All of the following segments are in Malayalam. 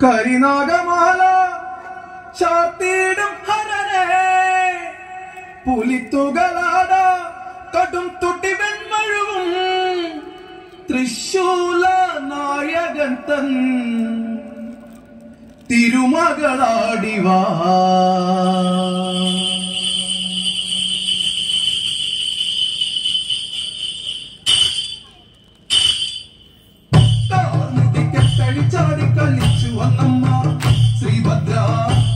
കരിനാഗമാല ചാർത്തിയിടും ഹരരേ പുലിത്തുകളാട കടും തുട്ടി വെൺമഴുവും തൃശൂല നായകൻ തൻ തിരുമകളാടിവാ ചാടി കളിച്ചു വന്നമ്മ ശ്രീഭദ്ര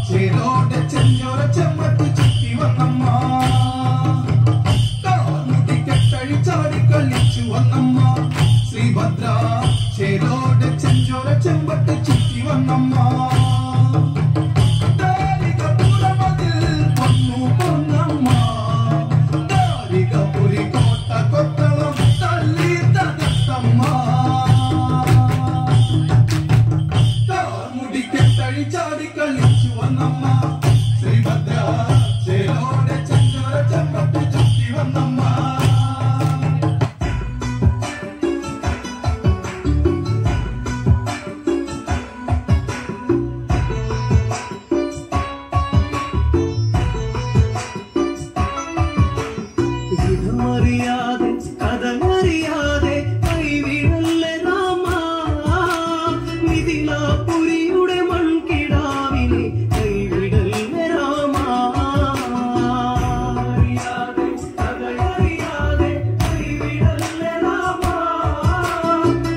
ചേലോടെ ചെഞ്ചോര ചെമ്മട്ട് ചുറ്റി വന്നമ്മ മുടിക്കെട്ടഴി ചാടി കളിച്ചു വന്നമ്മ ശ്രീഭദ്ര ചേലോടെ ചെഞ്ചോര ചെമ്പട്ട് ചുറ്റി വന്നമ്മ ചാടി കളിച്ചു വന്നമ്മ ശ്രീഭദ്ര ചേലോടെ ചെഞ്ചോര ചെമ്പട്ട് ചുറ്റി വന്നമ്മ ഇതമറിയാതെ കഥമറിയാതെ കൈവിടല്ലേ രാമ മിഥിലാപുരിയുടെ മൺകിടാവിനെ കൈവിടല്ലേ രാമ അറിയാതെ കഥയറിയാതെ കൈവിടല്ലേ രാമ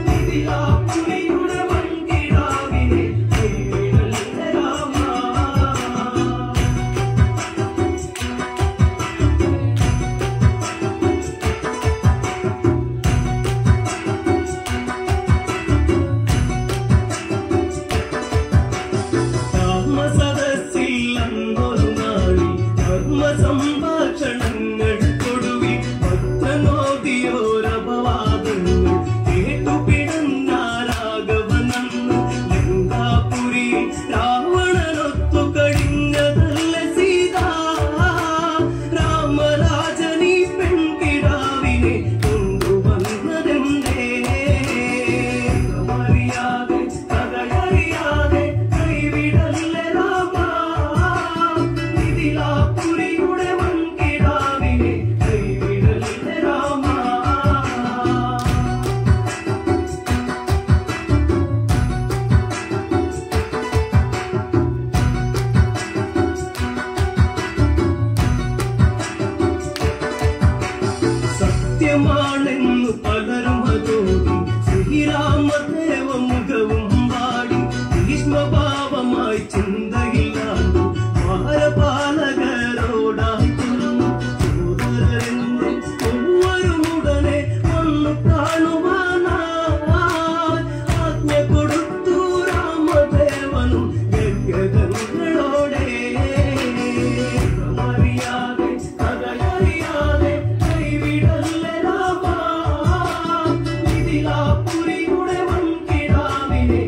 മിഥിലാപുരിയുടെ മൺകിടാവിനെ കൈവിടല്ലേ രാമ സംഭാഷണങ്ങൾ കൊടുവി ഭക്തനോദിയോരപവാദങ്ങൾ കേട്ടുപിടന്നാരാഘവനന്ന് ലങ്കാപുരി രാവണനൊത്തു കഴിഞ്ഞതല്ല സീത രാമരാജനീ പെൺകിടാവിനെ കൊണ്ടുവന്നതെന്തേ അറിയാതെ കഥയറിയാതെ കൈവിടല്ലേ രാമ മിഥിലാപുരിയുടെ മൺകിടാവിനെ കൈവിടല്ലേ രാമ സത്യമാണെന്നു പലരും അതോടി ശ്രീരാമദേവ മുഖവും വാടി ഭീഷ്മഭാവമായി ചിന്തയില്ലാണ്ടു പാലകരോടായി തുറന്നു സോദരരെന്ന് ഒവ്വരുമുടനെ വന്നു കാണുവാനായി ആജ്ഞ കൊടുത്തു രാമദേവനും ഗദ്ഗതങ്ങളോടെ അറിയാതെ കഥയറിയാതെ കൈവിടല്ലേ രാമ മിഥിലാപുരിയുടെ മൺകിടാവിനെ